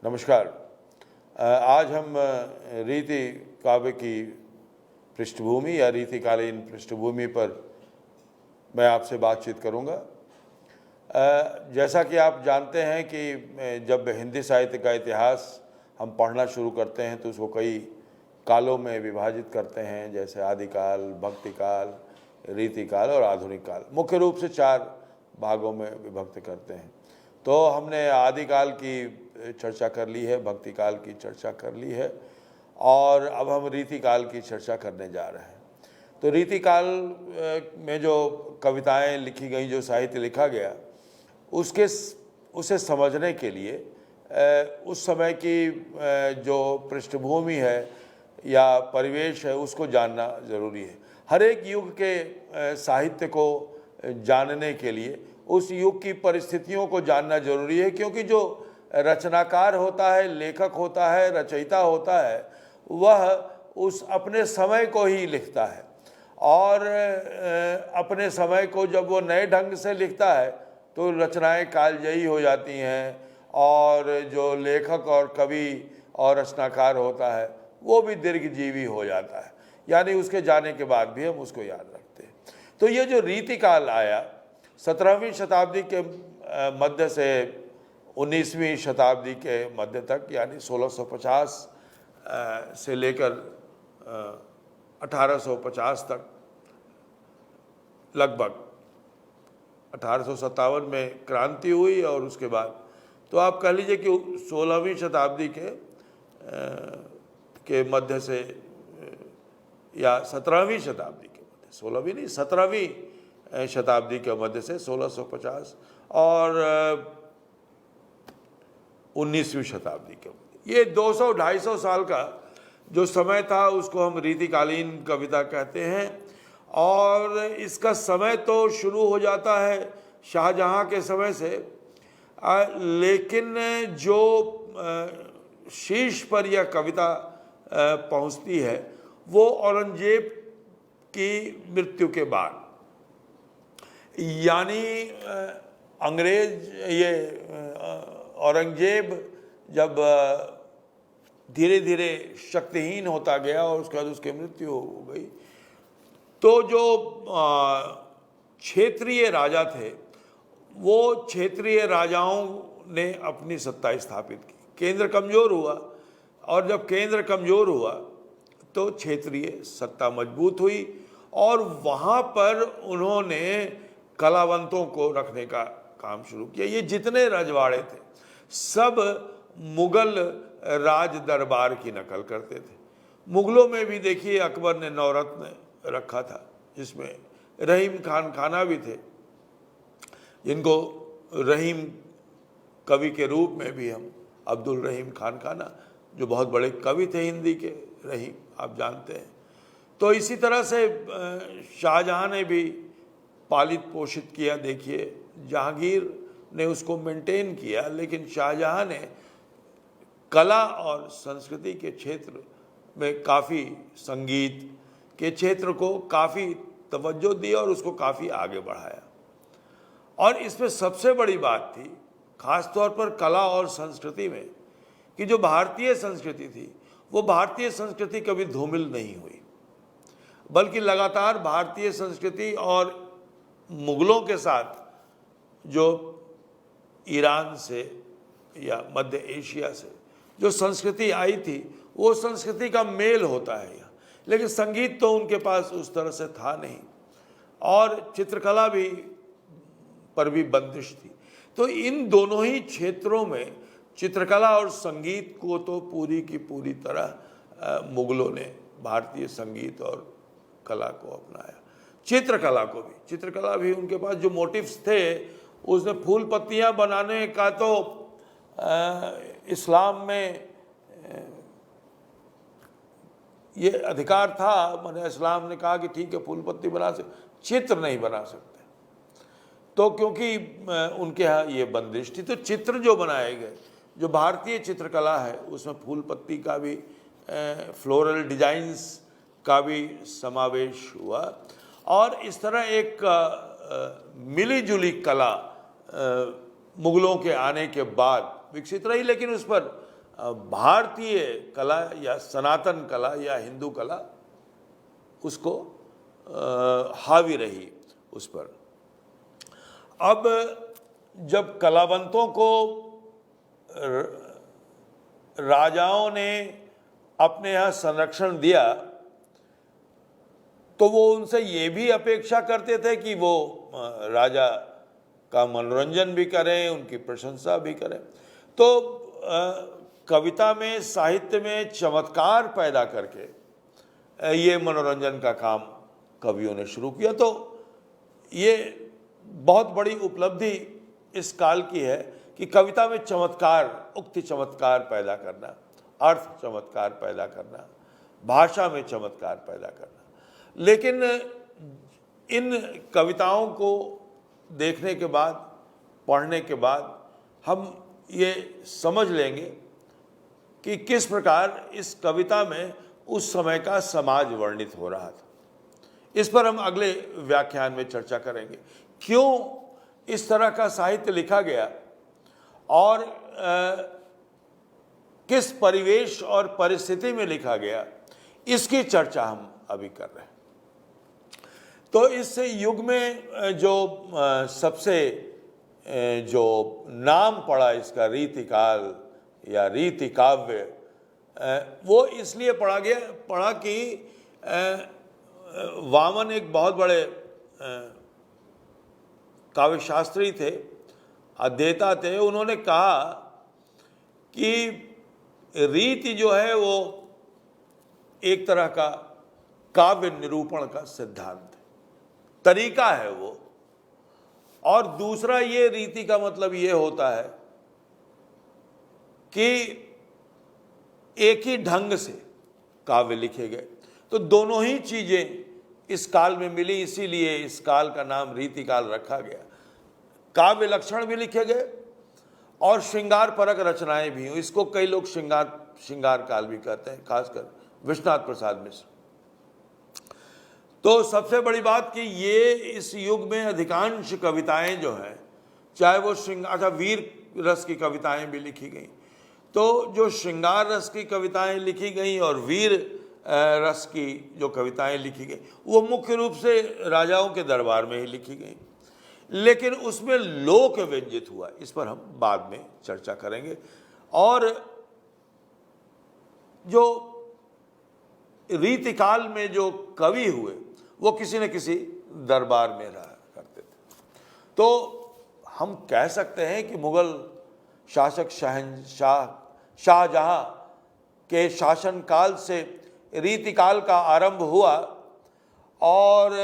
नमस्कार। आज हम रीति काव्य की पृष्ठभूमि या रीतिकालीन पृष्ठभूमि पर मैं आपसे बातचीत करूंगा। जैसा कि आप जानते हैं कि जब हिंदी साहित्य का इतिहास हम पढ़ना शुरू करते हैं तो उसको कई कालों में विभाजित करते हैं, जैसे आदिकाल, भक्तिकाल, रीतिकाल और आधुनिक काल। मुख्य रूप से 4 भागों में विभक्त करते हैं। तो हमने आदिकाल की चर्चा कर ली है, भक्तिकाल की चर्चा कर ली है और अब हम रीतिकाल की चर्चा करने जा रहे हैं। तो रीतिकाल में जो कविताएं लिखी गई, जो साहित्य लिखा गया, उसे समझने के लिए उस समय की जो पृष्ठभूमि है या परिवेश है उसको जानना ज़रूरी है। हर एक युग के साहित्य को जानने के लिए उस युग की परिस्थितियों को जानना जरूरी है, क्योंकि जो रचनाकार होता है, लेखक होता है, रचयिता होता है, वह उस अपने समय को ही लिखता है और अपने समय को जब वो नए ढंग से लिखता है तो रचनाएं कालजयी हो जाती हैं और जो लेखक और कवि और रचनाकार होता है वो भी दीर्घजीवी हो जाता है, यानी उसके जाने के बाद भी हम उसको याद रखते हैं। तो ये जो रीतिकाल आया 17वीं शताब्दी के मध्य से 19वीं शताब्दी के मध्य तक, यानी 1650 से लेकर 1850 तक, लगभग 1857 में क्रांति हुई और उसके बाद तो आप कह लीजिए कि 16वीं शताब्दी के मध्य से या 17वीं शताब्दी के मध्य, 16वीं नहीं 17वीं शताब्दी के मध्य से 1650 और 19वीं शताब्दी के मध्य, ये 200-250 साल का जो समय था उसको हम रीतिकालीन कविता कहते हैं। और इसका समय तो शुरू हो जाता है शाहजहां के समय से, लेकिन जो शीर्ष पर यह कविता पहुंचती है वो औरंगजेब की मृत्यु के बाद, यानी औरंगजेब जब धीरे धीरे शक्तिहीन होता गया और उसके बाद उसकी मृत्यु हो गई, तो जो क्षेत्रीय राजा थे वो क्षेत्रीय राजाओं ने अपनी सत्ता स्थापित की। केंद्र कमज़ोर हुआ और जब केंद्र कमज़ोर हुआ तो क्षेत्रीय सत्ता मजबूत हुई और वहाँ पर उन्होंने कलावंतों को रखने का काम शुरू किया। ये जितने रजवाड़े थे सब मुगल राज दरबार की नकल करते थे। मुगलों में भी देखिए अकबर ने नवरत्न रखा था, जिसमें रहीम खान खाना भी थे, जिनको रहीम कवि के रूप में भी हम अब्दुल रहीम खान खाना, जो बहुत बड़े कवि थे हिंदी के, रहीम आप जानते हैं। तो इसी तरह से शाहजहां ने भी पालित पोषित किया। देखिए जहांगीर ने उसको मेंटेन किया, लेकिन शाहजहां ने कला और संस्कृति के क्षेत्र में काफ़ी, संगीत के क्षेत्र को काफ़ी तवज्जो दी और उसको काफ़ी आगे बढ़ाया। और इसमें सबसे बड़ी बात थी खास तौर पर कला और संस्कृति में कि जो भारतीय संस्कृति थी वो भारतीय संस्कृति कभी धूमिल नहीं हुई, बल्कि लगातार भारतीय संस्कृति और मुगलों के साथ जो ईरान से या मध्य एशिया से जो संस्कृति आई थी वो संस्कृति का मेल होता है यहाँ। लेकिन संगीत तो उनके पास उस तरह से था नहीं और चित्रकला भी पर भी बंदिश थी। तो इन दोनों ही क्षेत्रों में चित्रकला और संगीत को तो पूरी की पूरी तरह मुगलों ने भारतीय संगीत और कला को अपनाया। चित्रकला भी उनके पास जो मोटिव्स थे, उसने फूल पत्तियां बनाने का तो इस्लाम में ये अधिकार था, मैंने इस्लाम ने कहा कि ठीक है फूल पत्ती बना सकते, चित्र नहीं बना सकते, तो क्योंकि उनके यहाँ ये बंदिश थी। तो चित्र जो बनाए गए, जो भारतीय चित्रकला है, उसमें फूल पत्ती का भी, फ्लोरल डिजाइन्स का भी समावेश हुआ और इस तरह एक मिली जुली कला मुगलों के आने के बाद विकसित रही। लेकिन उस पर भारतीय कला या सनातन कला या हिंदू कला उसको हावी रही उस पर। अब जब कलावंतों को राजाओं ने अपने यहाँ संरक्षण दिया तो वो उनसे ये भी अपेक्षा करते थे कि वो राजा का मनोरंजन भी करें, उनकी प्रशंसा भी करें। तो कविता में, साहित्य में चमत्कार पैदा करके ये मनोरंजन का काम कवियों ने शुरू किया। तो ये बहुत बड़ी उपलब्धि इस काल की है कि कविता में चमत्कार, उक्ति चमत्कार पैदा करना, अर्थ चमत्कार पैदा करना, भाषा में चमत्कार पैदा करना। लेकिन इन कविताओं को देखने के बाद, पढ़ने के बाद हम ये समझ लेंगे कि किस प्रकार इस कविता में उस समय का समाज वर्णित हो रहा था। इस पर हम अगले व्याख्यान में चर्चा करेंगे, क्यों इस तरह का साहित्य लिखा गया और किस परिवेश और परिस्थिति में लिखा गया, इसकी चर्चा हम अभी कर रहे हैं। तो इस युग में जो सबसे जो नाम पड़ा इसका रीतिकाल या रीति काव्य, वो इसलिए पढ़ा कि वामन एक बहुत बड़े काव्यशास्त्री थे, अध्येता थे। उन्होंने कहा कि रीति जो है वो एक तरह का काव्य निरूपण का सिद्धांत है, तरीका है वो। और दूसरा, ये रीति का मतलब ये होता है कि एक ही ढंग से काव्य लिखे गए। तो दोनों ही चीजें इस काल में मिली, इसीलिए इस काल का नाम रीतिकाल रखा गया। काव्य लक्षण भी लिखे गए और श्रृंगार परक रचनाएं भी हुई। इसको कई लोग श्रृंगार काल भी कहते हैं, खासकर विश्वनाथ प्रसाद मिश्र। तो सबसे बड़ी बात कि ये इस युग में अधिकांश कविताएं जो हैं, चाहे वो वीर रस की कविताएं भी लिखी गई, तो जो श्रृंगार रस की कविताएं लिखी गई और वीर रस की जो कविताएं लिखी गई, वो मुख्य रूप से राजाओं के दरबार में ही लिखी गई। लेकिन उसमें लोक व्यंजित हुआ, इस पर हम बाद में चर्चा करेंगे। और जो रीतिकाल में जो कवि हुए वो किसी न किसी दरबार में रहा करते थे। तो हम कह सकते हैं कि मुगल शासक शाहजहां के शासनकाल से रीतिकाल का आरंभ हुआ और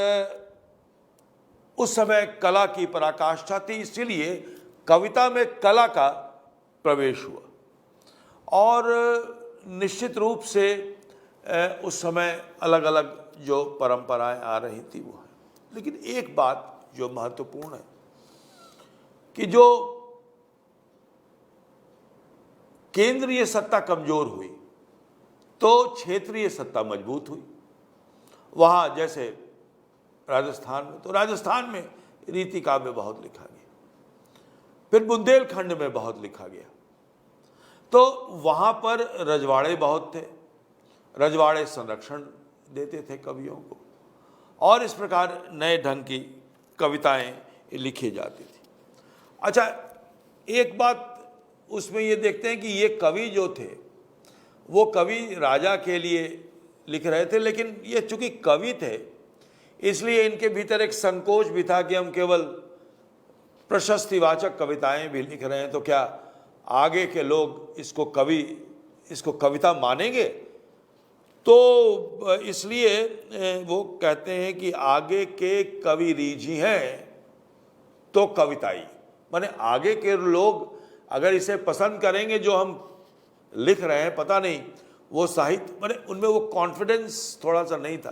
उस समय कला की पराकाष्ठा थी, इसीलिए कविता में कला का प्रवेश हुआ। और निश्चित रूप से उस समय अलग अलग जो परंपराएं आ रही थी वो है। लेकिन एक बात जो महत्वपूर्ण है कि जो केंद्रीय सत्ता कमजोर हुई तो क्षेत्रीय सत्ता मजबूत हुई। वहाँ जैसे राजस्थान में, तो राजस्थान में रीति काव्य बहुत लिखा गया, फिर बुंदेलखंड में बहुत लिखा गया। तो वहाँ पर रजवाड़े बहुत थे, रजवाड़े संरक्षण देते थे कवियों को, और इस प्रकार नए ढंग की कविताएं लिखी जाती थी। अच्छा, एक बात उसमें ये देखते हैं कि ये कवि जो थे वो कवि राजा के लिए लिख रहे थे, लेकिन ये चूंकि कवि थे इसलिए इनके भीतर एक संकोच भी था कि हम केवल प्रशस्तिवाचक कविताएं भी लिख रहे हैं तो क्या आगे के लोग इसको कविता मानेंगे। तो इसलिए वो कहते हैं कि आगे के कवि रीझी हैं तो कविताई, माने आगे के लोग अगर इसे पसंद करेंगे जो हम लिख रहे हैं, पता नहीं वो साहित्य, माने उनमें वो कॉन्फिडेंस थोड़ा सा नहीं था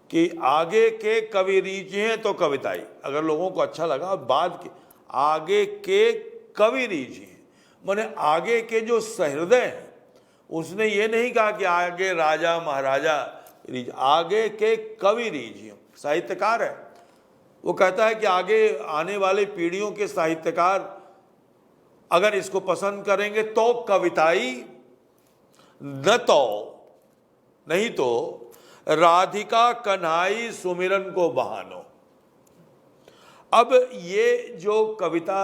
कि आगे के कवि रीझी हैं तो कविताई। अगर लोगों को अच्छा लगा, बाद के आगे के कवि रीझी हैं, माने आगे के जो सहृदय हैं। उसने ये नहीं कहा कि आगे राजा महाराजा रीझ, आगे के कवि रीझी, साहित्यकार है। वो कहता है कि आगे आने वाले पीढ़ियों के साहित्यकार अगर इसको पसंद करेंगे तो कविताई नहीं तो राधिका कन्हाई सुमिरन को बहानो। अब ये जो कविता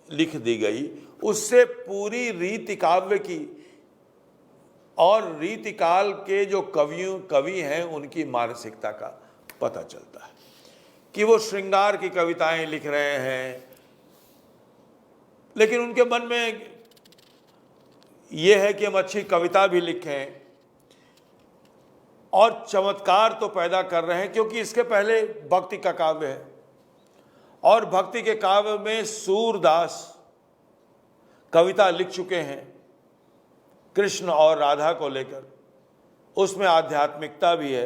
लिख दी गई उससे पूरी रीति काव्य की और रीतिकाल के जो कवि हैं उनकी मानसिकता का पता चलता है कि वो श्रृंगार की कविताएं लिख रहे हैं, लेकिन उनके मन में ये है कि हम अच्छी कविता भी लिखें और चमत्कार तो पैदा कर रहे हैं, क्योंकि इसके पहले भक्ति का काव्य है और भक्ति के काव्य में सूरदास कविता लिख चुके हैं कृष्ण और राधा को लेकर, उसमें आध्यात्मिकता भी है।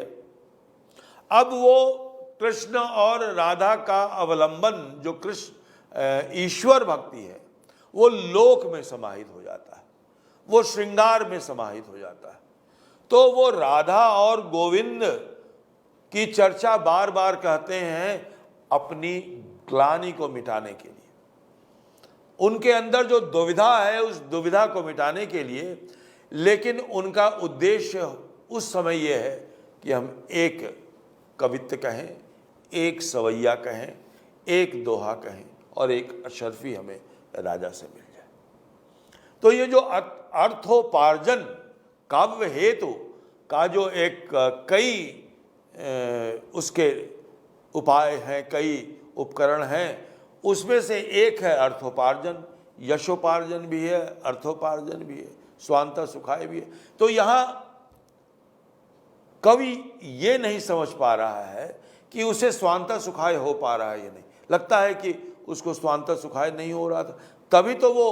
अब वो कृष्ण और राधा का अवलंबन जो कृष्ण ईश्वर भक्ति है वो लोक में समाहित हो जाता है, वो श्रृंगार में समाहित हो जाता है। तो वो राधा और गोविंद की चर्चा बार बार कहते हैं अपनी ग्लानि को मिटाने के लिए, उनके अंदर जो दुविधा है उस दुविधा को मिटाने के लिए। लेकिन उनका उद्देश्य उस समय यह है कि हम एक कवित्त कहें, एक सवैया कहें, एक दोहा कहें और एक अशरफी हमें राजा से मिल जाए। तो ये जो अर्थोपार्जन काव्य हेतु का जो एक कई उसके उपाय हैं, कई उपकरण हैं, उसमें से एक है अर्थोपार्जन। यशोपार्जन भी है, अर्थोपार्जन भी है, स्वांतः सुखाय भी है। तो यहाँ कवि ये नहीं समझ पा रहा है कि उसे स्वांतः सुखाय हो पा रहा है या नहीं। लगता है कि उसको स्वांतः सुखाय नहीं हो रहा था, तभी तो वो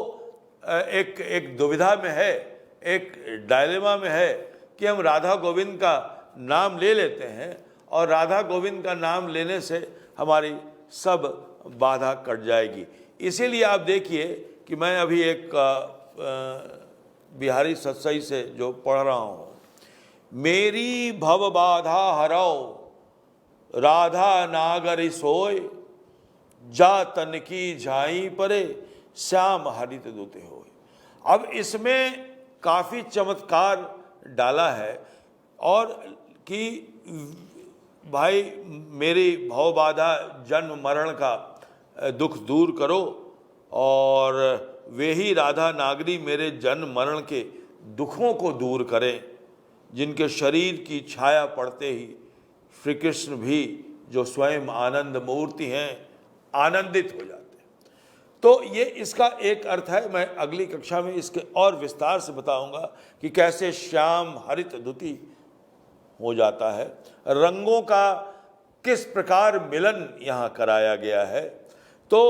एक दुविधा में है, एक डायलेमा में है कि हम राधा गोविंद का नाम ले लेते हैं और राधा गोविंद का नाम लेने से हमारी सब बाधा कट जाएगी। इसीलिए आप देखिए कि मैं अभी एक बिहारी सत्सई से जो पढ़ रहा हूँ, मेरी भव बाधा हरौ राधा नागरी सोय, जा तन की झाई परे श्याम हरित दूते होय। अब इसमें काफ़ी चमत्कार डाला है और कि भाई मेरी भव बाधा जन्म मरण का दुख दूर करो, और वे ही राधा नागरी मेरे जन्म मरण के दुखों को दूर करें, जिनके शरीर की छाया पड़ते ही श्री कृष्ण भी जो स्वयं आनंद मूर्ति हैं आनंदित हो जाते हैं। तो ये इसका एक अर्थ है। मैं अगली कक्षा में इसके और विस्तार से बताऊंगा कि कैसे श्याम हरित द्युति हो जाता है, रंगों का किस प्रकार मिलन यहाँ कराया गया है। तो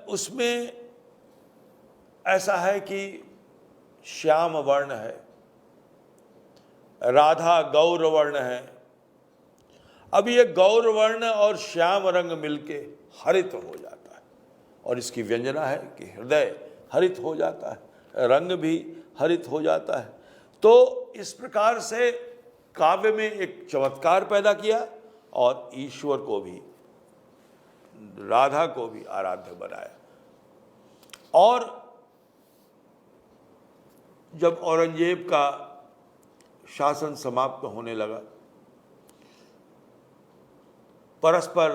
उसमें ऐसा है कि श्याम वर्ण है, राधा गौर वर्ण है। अब ये गौर वर्ण और श्याम रंग मिलके हरित हो जाता है और इसकी व्यंजना है कि हृदय हरित हो जाता है, रंग भी हरित हो जाता है। तो इस प्रकार से काव्य में एक चमत्कार पैदा किया और ईश्वर को भी, राधा को भी आराध्य बनाया। और जब औरंगजेब का शासन समाप्त होने लगा, परस्पर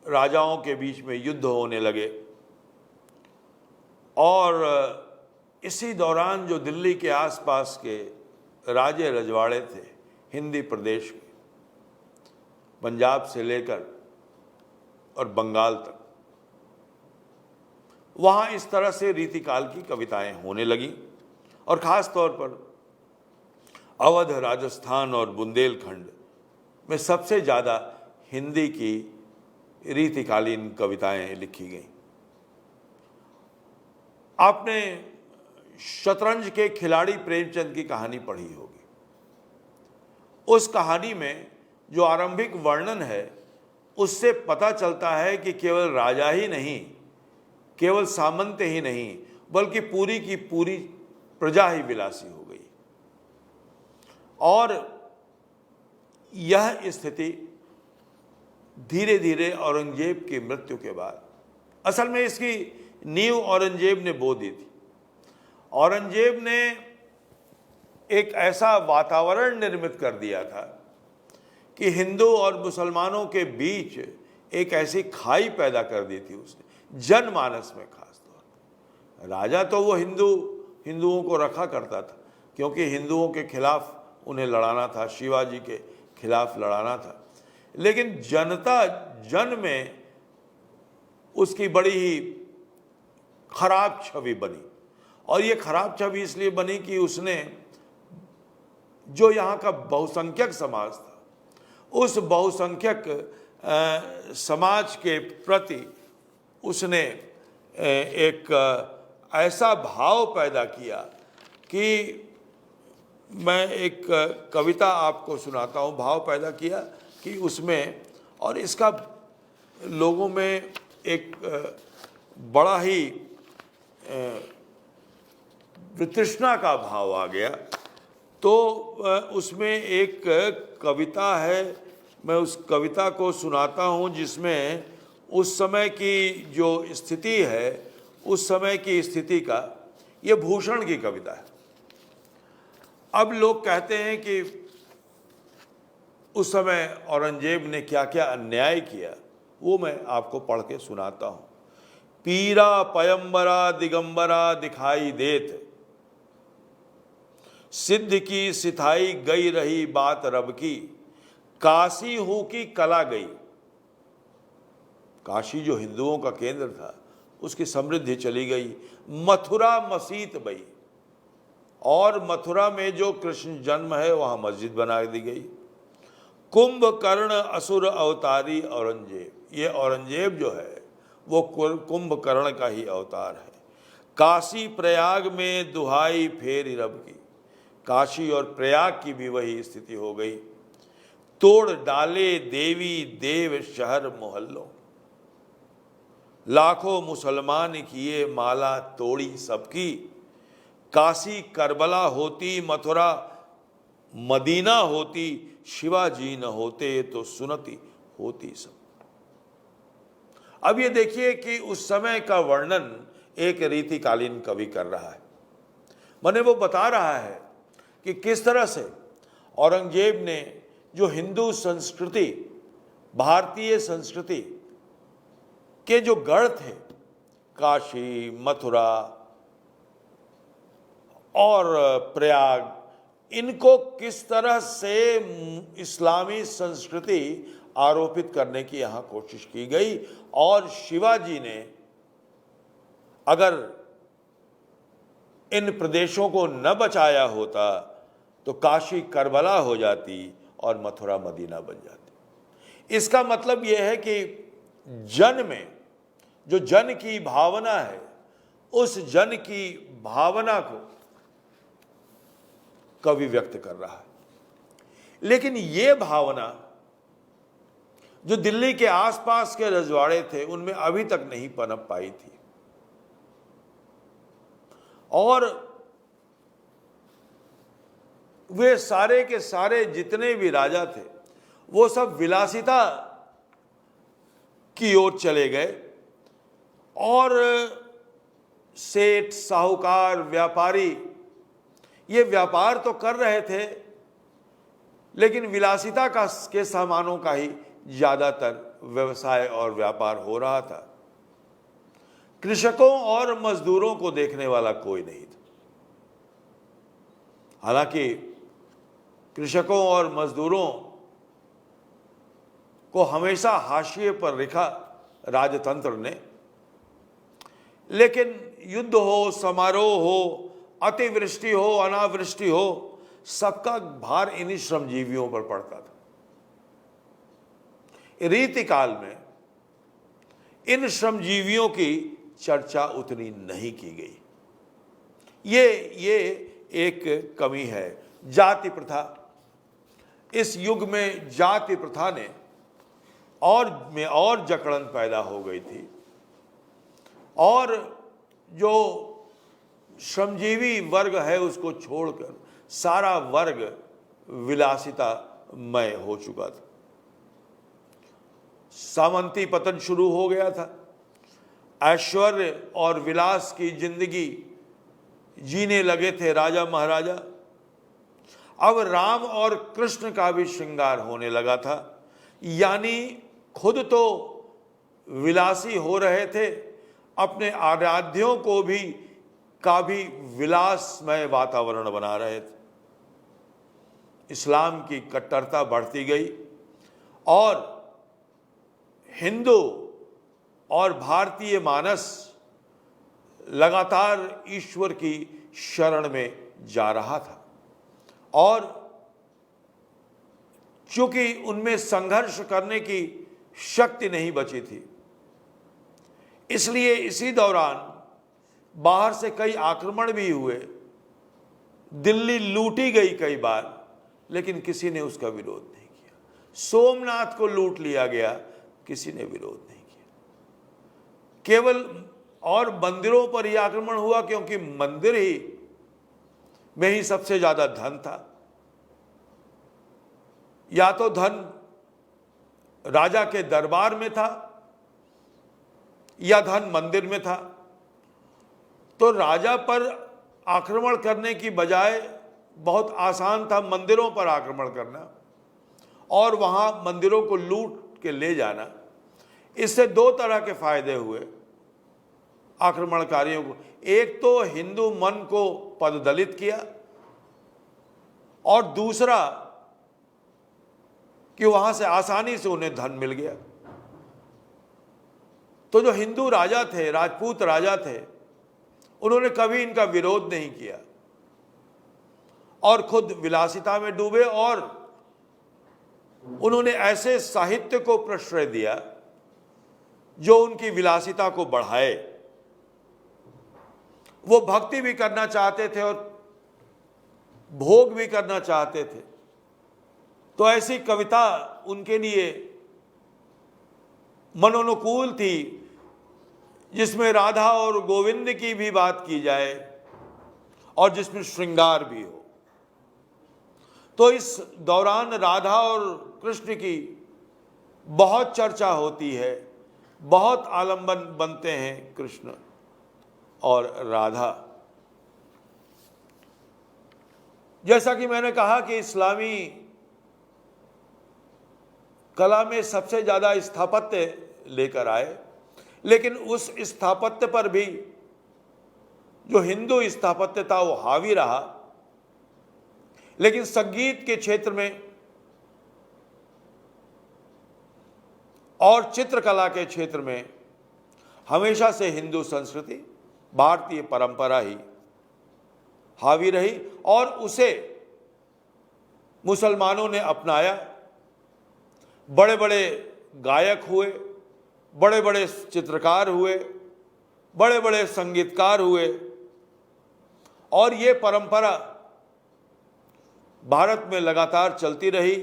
राजाओं के बीच में युद्ध होने लगे, और इसी दौरान जो दिल्ली के आसपास के राजे रजवाड़े थे हिंदी प्रदेश के, पंजाब से लेकर और बंगाल तक, वहाँ इस तरह से रीतिकाल की कविताएं होने लगी। और ख़ास तौर पर अवध, राजस्थान और बुंदेलखंड में सबसे ज़्यादा हिंदी की रीतिकालीन कविताएं लिखी गईं। आपने शतरंज के खिलाड़ी प्रेमचंद की कहानी पढ़ी होगी। उस कहानी में जो आरंभिक वर्णन है उससे पता चलता है कि केवल राजा ही नहीं, केवल सामंत ही नहीं, बल्कि पूरी की पूरी प्रजा ही विलासी हो गई। और यह स्थिति धीरे धीरे औरंगजेब की मृत्यु के बाद, असल में इसकी नींव औरंगजेब ने बो दी थी। औरंगजेब ने एक ऐसा वातावरण निर्मित कर दिया था कि हिंदू और मुसलमानों के बीच एक ऐसी खाई पैदा कर दी थी उसने, जनमानस में खास तौर पर। राजा तो वो हिंदुओं को रखा करता था, क्योंकि हिंदुओं के खिलाफ उन्हें लड़ाना था, शिवाजी के खिलाफ लड़ाना था। लेकिन जनता जन में उसकी बड़ी ही खराब छवि बनी, और ये खराब छवि इसलिए बनी कि उसने जो यहाँ का बहुसंख्यक समाज था, उस बहुसंख्यक समाज के प्रति उसने एक ऐसा भाव पैदा किया कि मैं एक कविता आपको सुनाता हूँ। भाव पैदा किया कि उसमें, और इसका लोगों में एक बड़ा ही वितृष्णा का भाव आ गया। तो उसमें एक कविता है, मैं उस कविता को सुनाता हूँ, जिसमें उस समय की जो स्थिति है, उस समय की स्थिति का, ये भूषण की कविता है। अब लोग कहते हैं कि उस समय औरंगजेब ने क्या क्या अन्याय किया, वो मैं आपको पढ़ के सुनाता हूँ। पीरा पयंबरा दिगंबरा दिखाई देत, सिद्ध की सिथाई गई रही बात रब की, काशी हूं की कला गई। काशी जो हिंदुओं का केंद्र था, उसकी समृद्धि चली गई। मथुरा मसीत बई, और मथुरा में जो कृष्ण जन्म है वहां मस्जिद बना दी गई। कुंभकर्ण असुर अवतारी औरंगजेब, ये औरंगजेब जो है वो कुंभकर्ण का ही अवतार है। काशी प्रयाग में दुहाई फेर रब की, काशी और प्रयाग की भी वही स्थिति हो गई। तोड़ डाले देवी देव शहर मोहल्लों, लाखों मुसलमान किए माला तोड़ी सबकी। काशी करबला होती मथुरा मदीना होती, शिवाजी न होते तो सुनती होती सब। अब ये देखिए कि उस समय का वर्णन एक रीतिकालीन कवि कर रहा है। माने वो बता रहा है कि किस तरह से औरंगजेब ने जो हिंदू संस्कृति, भारतीय संस्कृति के जो गढ़ थे, काशी, मथुरा और प्रयाग, इनको किस तरह से इस्लामी संस्कृति आरोपित करने की यहाँ कोशिश की गई। और शिवाजी ने अगर इन प्रदेशों को न बचाया होता तो काशी करबला हो जाती और मथुरा मदीना बन जाती। इसका मतलब यह है कि जन में जो जन की भावना है, उस जन की भावना को कवि व्यक्त कर रहा है। लेकिन ये भावना जो दिल्ली के आसपास के रजवाड़े थे, उनमें अभी तक नहीं पनप पाई थी। और वे सारे के सारे जितने भी राजा थे, वो सब विलासिता की ओर चले गए, और सेठ, साहूकार, व्यापारी ये व्यापार तो कर रहे थे, लेकिन विलासिता के सामानों का ही ज्यादातर व्यवसाय और व्यापार हो रहा था। कृषकों और मजदूरों को देखने वाला कोई नहीं था। हालांकि कृषकों और मजदूरों को हमेशा हाशिए पर रखा राजतंत्र ने, लेकिन युद्ध हो, समारोह हो, अतिवृष्टि हो, अनावृष्टि हो, सबका भार इन्हीं श्रमजीवियों पर पड़ता था। रीतिकाल में इन श्रमजीवियों की चर्चा उतनी नहीं की गई। ये एक कमी है। जाति प्रथा, इस युग में जाति प्रथा ने और जकड़न पैदा हो गई थी, और जो श्रमजीवी वर्ग है उसको छोड़कर सारा वर्ग विलासितामय हो चुका था। सामंती पतन शुरू हो गया था। ऐश्वर्य और विलास की जिंदगी जीने लगे थे राजा महाराजा, अब राम और कृष्ण का भी श्रृंगार होने लगा था, यानी खुद तो विलासी हो रहे थे, अपने आराध्यों को भी का भी विलासमय वातावरण बना रहे थे। इस्लाम की कट्टरता बढ़ती गई और हिंदू और भारतीय मानस लगातार ईश्वर की शरण में जा रहा था और चूंकि उनमें संघर्ष करने की शक्ति नहीं बची थी, इसलिए इसी दौरान बाहर से कई आक्रमण भी हुए, दिल्ली लूटी गई कई बार, लेकिन किसी ने उसका विरोध नहीं किया। सोमनाथ को लूट लिया गया, किसी ने विरोध नहीं किया। केवल और मंदिरों पर ही आक्रमण हुआ क्योंकि मंदिर ही में ही सबसे ज्यादा धन था। या तो धन राजा के दरबार में था या धन मंदिर में था। तो राजा पर आक्रमण करने की बजाय बहुत आसान था मंदिरों पर आक्रमण करना और वहां मंदिरों को लूट के ले जाना। इससे दो तरह के फायदे हुए आक्रमणकारियों को। एक तो हिंदू मन को पददलित किया और दूसरा कि वहां से आसानी से उन्हें धन मिल गया। तो जो हिंदू राजा थे, राजपूत राजा थे, उन्होंने कभी इनका विरोध नहीं किया और खुद विलासिता में डूबे और उन्होंने ऐसे साहित्य को प्रश्रय दिया जो उनकी विलासिता को बढ़ाए। वो भक्ति भी करना चाहते थे और भोग भी करना चाहते थे, तो ऐसी कविता उनके लिए मनोनुकूल थी जिसमें राधा और गोविंद की भी बात की जाए और जिसमें श्रृंगार भी हो। तो इस दौरान राधा और कृष्ण की बहुत चर्चा होती है, बहुत आलंबन बनते हैं कृष्ण और राधा। जैसा कि मैंने कहा कि इस्लामी कला में सबसे ज्यादा स्थापत्य लेकर आए, लेकिन उस स्थापत्य पर भी जो हिंदू स्थापत्य था वो हावी रहा। लेकिन संगीत के क्षेत्र में और चित्रकला के क्षेत्र में हमेशा से हिंदू संस्कृति, भारतीय परंपरा ही हावी रही और उसे मुसलमानों ने अपनाया। बड़े बड़े गायक हुए, बड़े बड़े चित्रकार हुए, बड़े बड़े संगीतकार हुए और ये परंपरा भारत में लगातार चलती रही।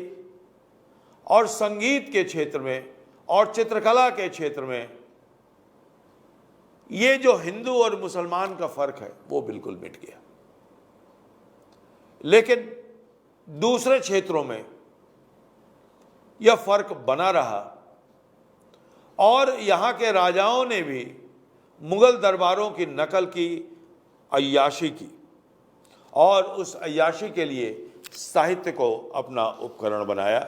और संगीत के क्षेत्र में और चित्रकला के क्षेत्र में ये जो हिंदू और मुसलमान का फर्क है वो बिल्कुल मिट गया। लेकिन दूसरे क्षेत्रों में यह फर्क बना रहा और यहां के राजाओं ने भी मुगल दरबारों की नकल की, अय्याशी की और उस अय्याशी के लिए साहित्य को अपना उपकरण बनाया।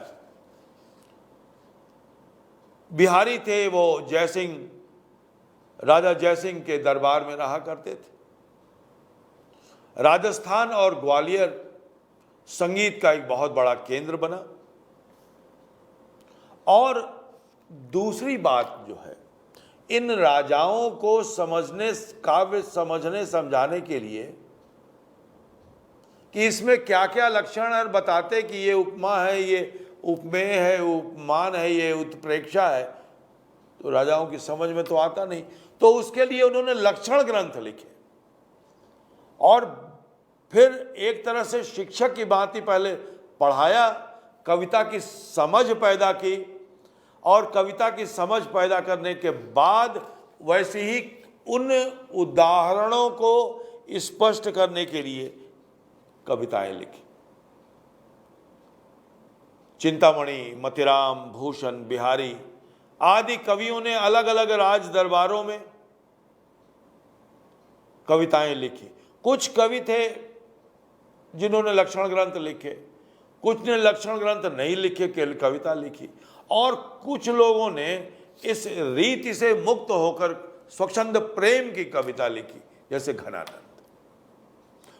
बिहारी थे वो जयसिंह, राजा जयसिंह के दरबार में रहा करते थे। राजस्थान और ग्वालियर संगीत का एक बहुत बड़ा केंद्र बना। और दूसरी बात जो है, इन राजाओं को समझने, काव्य समझने समझाने के लिए कि इसमें क्या क्या लक्षण है, बताते कि ये उपमा है, ये उपमेय है, उपमान है, ये उत्प्रेक्षा है, तो राजाओं की समझ में तो आता नहीं। तो उसके लिए उन्होंने लक्षण ग्रंथ लिखे और फिर एक तरह से शिक्षक की भांति पहले पढ़ाया, कविता की समझ पैदा की और कविता की समझ पैदा करने के बाद वैसे ही उन उदाहरणों को स्पष्ट करने के लिए कविताएं लिखी। चिंतामणि, मतिराम, भूषण, बिहारी आदि कवियों ने अलग अलग राज दरबारों में कविताएं लिखी। कुछ कवि थे जिन्होंने लक्षण ग्रंथ लिखे, कुछ ने लक्षण ग्रंथ नहीं लिखे, केवल कविता लिखी, और कुछ लोगों ने इस रीति से मुक्त होकर स्वच्छंद प्रेम की कविता लिखी, जैसे घनानंद।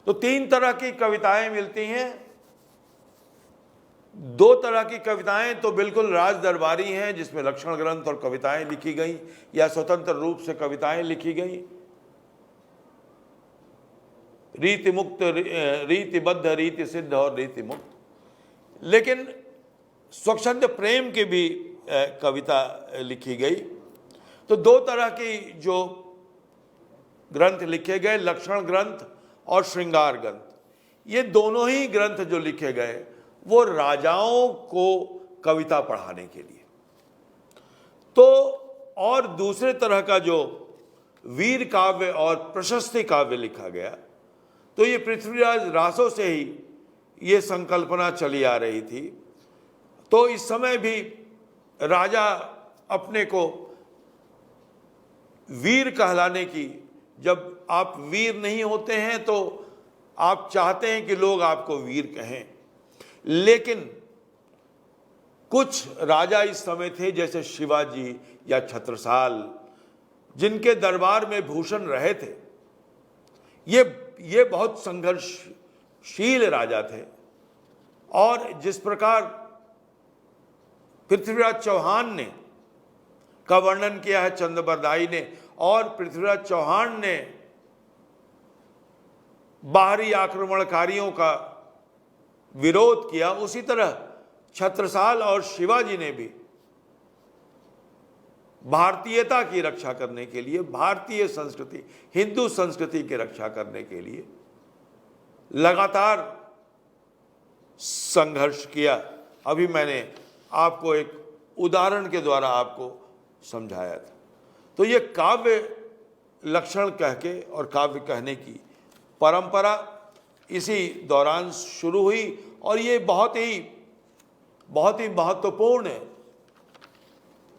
तो 3 तरह की कविताएं मिलती हैं। 2 तरह की कविताएं तो बिल्कुल राज दरबारी हैं, जिसमें लक्षण ग्रंथ और कविताएं लिखी गई या स्वतंत्र रूप से कविताएं लिखी गई। रीति मुक्त, रीतिबद्ध, रीति सिद्ध और रीति मुक्त। लेकिन स्वच्छंद प्रेम की भी कविता लिखी गई। तो 2 तरह की जो ग्रंथ लिखे गए, लक्षण ग्रंथ और श्रृंगार ग्रंथ, ये दोनों ही ग्रंथ जो लिखे गए वो राजाओं को कविता पढ़ाने के लिए। तो और दूसरे तरह का जो वीर काव्य और प्रशस्ति काव्य लिखा गया, तो ये पृथ्वीराज रासो से ही ये संकल्पना चली आ रही थी। तो इस समय भी राजा अपने को वीर कहलाने की, जब आप वीर नहीं होते हैं तो आप चाहते हैं कि लोग आपको वीर कहें, लेकिन कुछ राजा इस समय थे जैसे शिवाजी या छत्रसाल, जिनके दरबार में भूषण रहे थे। ये बहुत संघर्षशील राजा थे। और जिस प्रकार पृथ्वीराज चौहान ने का वर्णन किया है चंद्रबरदाई ने, और पृथ्वीराज चौहान ने बाहरी आक्रमणकारियों का विरोध किया, उसी तरह छत्रसाल और शिवाजी ने भी भारतीयता की रक्षा करने के लिए, भारतीय संस्कृति, हिंदू संस्कृति की रक्षा करने के लिए लगातार संघर्ष किया। अभी मैंने आपको एक उदाहरण के द्वारा आपको समझाया था। तो ये काव्य लक्षण कह के और काव्य कहने की परंपरा इसी दौरान शुरू हुई, और ये बहुत ही महत्वपूर्ण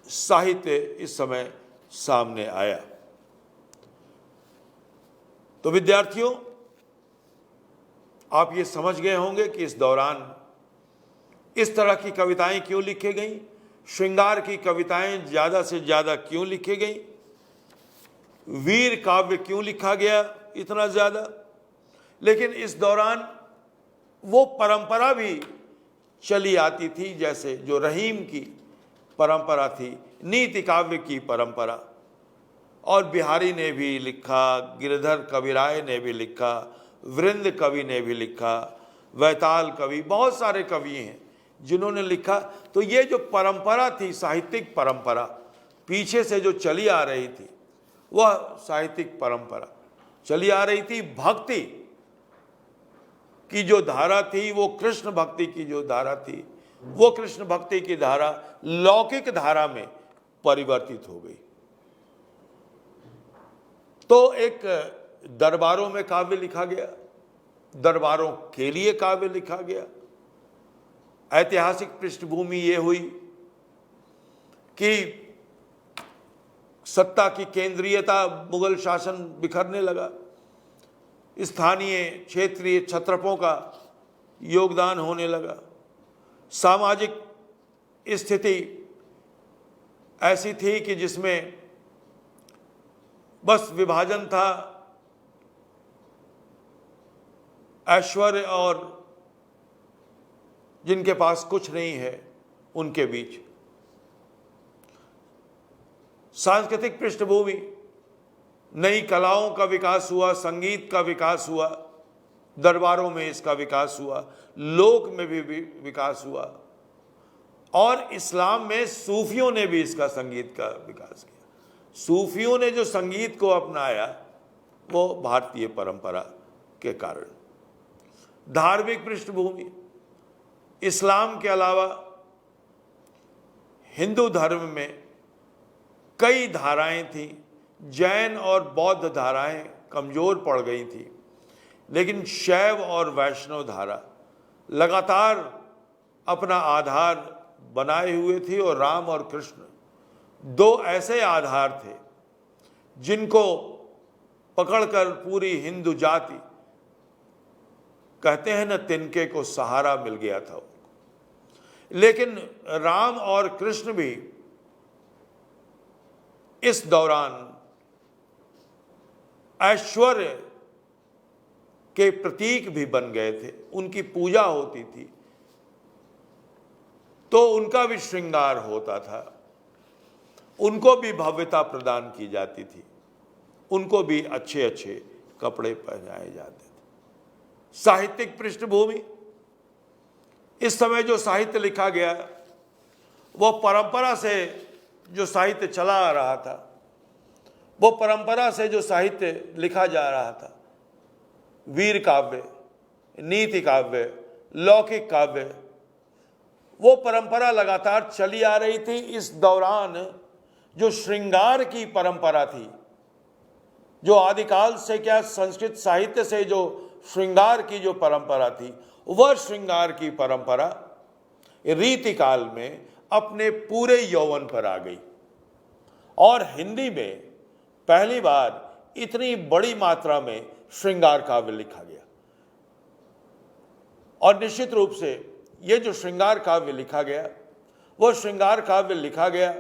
साहित्य इस समय सामने आया। तो विद्यार्थियों, आप ये समझ गए होंगे कि इस दौरान इस तरह की कविताएं क्यों लिखी गई, श्रृंगार की कविताएं ज़्यादा से ज़्यादा क्यों लिखी गई, वीर काव्य क्यों लिखा गया इतना ज़्यादा। लेकिन इस दौरान वो परंपरा भी चली आती थी, जैसे जो रहीम की परंपरा थी, नीति काव्य की परंपरा, और बिहारी ने भी लिखा, गिरधर कविराय ने भी लिखा, वृंद कवि ने भी लिखा, वैताल कवि, बहुत सारे कवि हैं जिन्होंने लिखा। तो ये जो परंपरा थी, साहित्यिक परंपरा पीछे से जो चली आ रही थी, वह साहित्यिक परंपरा चली आ रही थी। भक्ति की जो धारा थी, वो कृष्ण भक्ति की जो धारा थी, वो कृष्ण भक्ति की धारा लौकिक धारा में परिवर्तित हो गई। तो एक दरबारों में काव्य लिखा गया, दरबारों के लिए काव्य लिखा गया। ऐतिहासिक पृष्ठभूमि ये हुई कि सत्ता की केंद्रीयता, मुगल शासन बिखरने लगा, स्थानीय क्षेत्रीय क्षत्रपों का योगदान होने लगा, सामाजिक स्थिति ऐसी थी कि जिसमें बस विभाजन था ऐश्वर्य और जिनके पास कुछ नहीं है उनके बीच। सांस्कृतिक पृष्ठभूमि, नई कलाओं का विकास हुआ, संगीत का विकास हुआ, दरबारों में इसका विकास हुआ, लोक में भी विकास हुआ, और इस्लाम में सूफियों ने भी इसका संगीत का विकास किया। सूफियों ने जो संगीत को अपनाया वो भारतीय परंपरा के कारण। धार्मिक पृष्ठभूमि, इस्लाम के अलावा हिंदू धर्म में कई धाराएं थीं, जैन और बौद्ध धाराएं कमज़ोर पड़ गई थी, लेकिन शैव और वैष्णव धारा लगातार अपना आधार बनाए हुए थी। और राम और कृष्ण दो ऐसे आधार थे जिनको पकड़कर पूरी हिंदू जाति कहते हैं न, तिनके को सहारा मिल गया था। लेकिन राम और कृष्ण भी इस दौरान ऐश्वर्य के प्रतीक भी बन गए थे। उनकी पूजा होती थी तो उनका भी श्रृंगार होता था, उनको भी भव्यता प्रदान की जाती थी, उनको भी अच्छे अच्छे कपड़े पहनाए जाते थे। साहित्यिक पृष्ठभूमि, इस समय जो साहित्य लिखा गया वो परंपरा से जो साहित्य चला आ रहा था, वो परंपरा से जो साहित्य लिखा जा रहा था, वीर काव्य, नीति काव्य, लौकिक काव्य, वो परंपरा लगातार चली आ रही थी। इस दौरान जो श्रृंगार की परंपरा थी, जो आदिकाल से क्या संस्कृत साहित्य से जो श्रृंगार की जो परंपरा थी, वह श्रृंगार की परंपरा रीतिकाल में अपने पूरे यौवन पर आ गई और हिंदी में पहली बार इतनी बड़ी मात्रा में श्रृंगार काव्य लिखा गया। और निश्चित रूप से ये जो श्रृंगार काव्य लिखा गया, वह श्रृंगार काव्य लिखा गया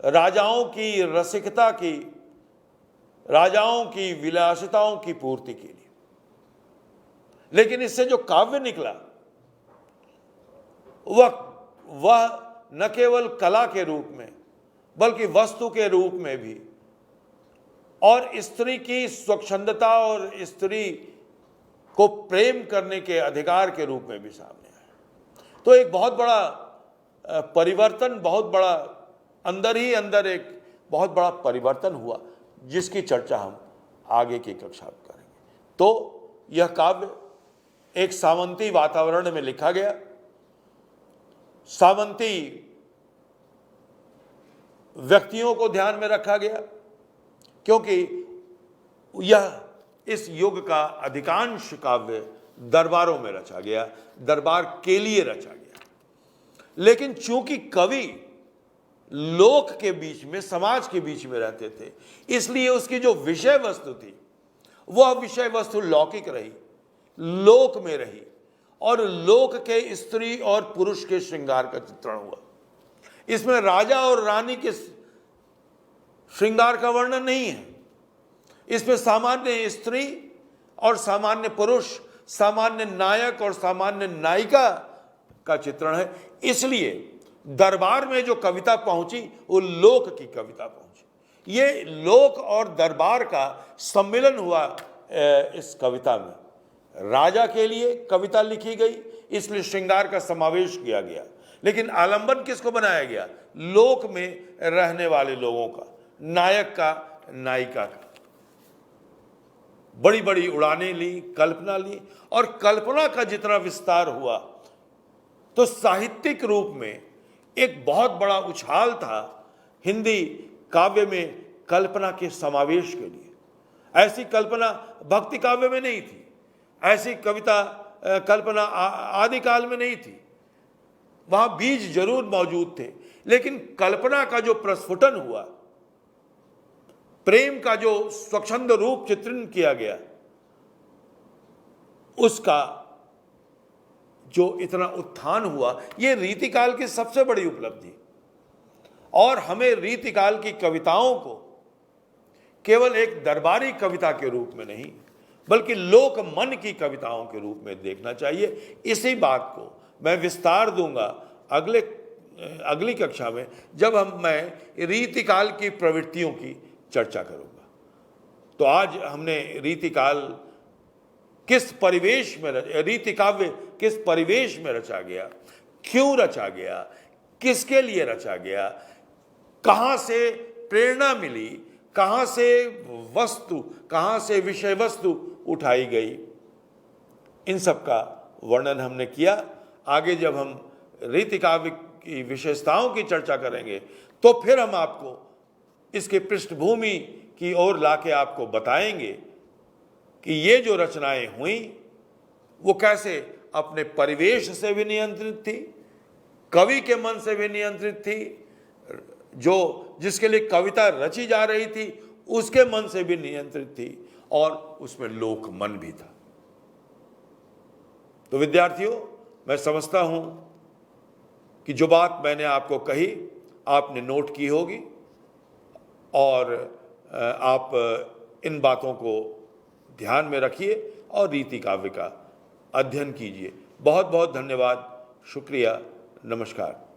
राजाओं की रसिकता की, राजाओं की विलासिताओं की पूर्ति के लिए। लेकिन इससे जो काव्य निकला वह न केवल कला के रूप में बल्कि वस्तु के रूप में भी, और स्त्री की स्वच्छंदता और स्त्री को प्रेम करने के अधिकार के रूप में भी सामने आया। तो एक बहुत बड़ा परिवर्तन, बहुत बड़ा अंदर ही अंदर एक बहुत बड़ा परिवर्तन हुआ, जिसकी चर्चा हम आगे की कक्षा में करेंगे। तो यह काव्य एक सामंती वातावरण में लिखा गया। सामंती व्यक्तियों को ध्यान में रखा गया, क्योंकि यह इस युग का अधिकांश काव्य दरबारों में रचा गया, दरबार के लिए रचा गया। लेकिन चूंकि कवि लोक के बीच में, समाज के बीच में रहते थे, इसलिए उसकी जो विषय वस्तु थी वह विषय वस्तु लौकिक रही, लोक में रही, और लोक के स्त्री और पुरुष के श्रृंगार का चित्रण हुआ। इसमें राजा और रानी के श्रृंगार का वर्णन नहीं है। इसमें सामान्य स्त्री और सामान्य पुरुष, सामान्य नायक और सामान्य नायिका का चित्रण है। इसलिए दरबार में जो कविता पहुंची वो लोक की कविता पहुंची। ये लोक और दरबार का सम्मिलन हुआ इस कविता में। राजा के लिए कविता लिखी गई, इसलिए श्रृंगार का समावेश किया गया। लेकिन आलंबन किसको बनाया गया? लोक में रहने वाले लोगों का, नायक का, नायिका का। बड़ी बड़ी उड़ानें ली, कल्पना ली, और कल्पना का जितना विस्तार हुआ तो साहित्यिक रूप में एक बहुत बड़ा उछाल था हिंदी काव्य में कल्पना के समावेश के लिए। ऐसी कल्पना भक्ति काव्य में नहीं थी, ऐसी कविता कल्पना आदिकाल में नहीं थी। वहां बीज जरूर मौजूद थे, लेकिन कल्पना का जो प्रस्फुटन हुआ, प्रेम का जो स्वच्छंद रूप चित्रण किया गया, उसका जो इतना उत्थान हुआ, ये रीतिकाल की सबसे बड़ी उपलब्धि। और हमें रीतिकाल की कविताओं को केवल एक दरबारी कविता के रूप में नहीं, बल्कि लोक मन की कविताओं के रूप में देखना चाहिए। इसी बात को मैं विस्तार दूंगा अगली कक्षा में, जब मैं रीतिकाल की प्रवृत्तियों की चर्चा करूंगा। तो आज हमने रीतिकाल किस परिवेश में, रीति काव्य किस परिवेश में रचा गया, क्यों रचा गया, किसके लिए रचा गया, कहां से प्रेरणा मिली, कहां से वस्तु, कहां से विषय वस्तु उठाई गई, इन सब का वर्णन हमने किया। आगे जब हम रीति काव्य की विशेषताओं की चर्चा करेंगे तो फिर हम आपको इसके पृष्ठभूमि की ओर लाके आपको बताएंगे कि ये जो रचनाएं हुई वो कैसे अपने परिवेश से भी नियंत्रित थी, कवि के मन से भी नियंत्रित थी, जो जिसके लिए कविता रची जा रही थी उसके मन से भी नियंत्रित थी, और उसमें लोक मन भी था। तो विद्यार्थियों, मैं समझता हूँ कि जो बात मैंने आपको कही आपने नोट की होगी और आप इन बातों को ध्यान में रखिए और रीति काव्य का अध्ययन कीजिए। बहुत बहुत धन्यवाद, शुक्रिया, नमस्कार।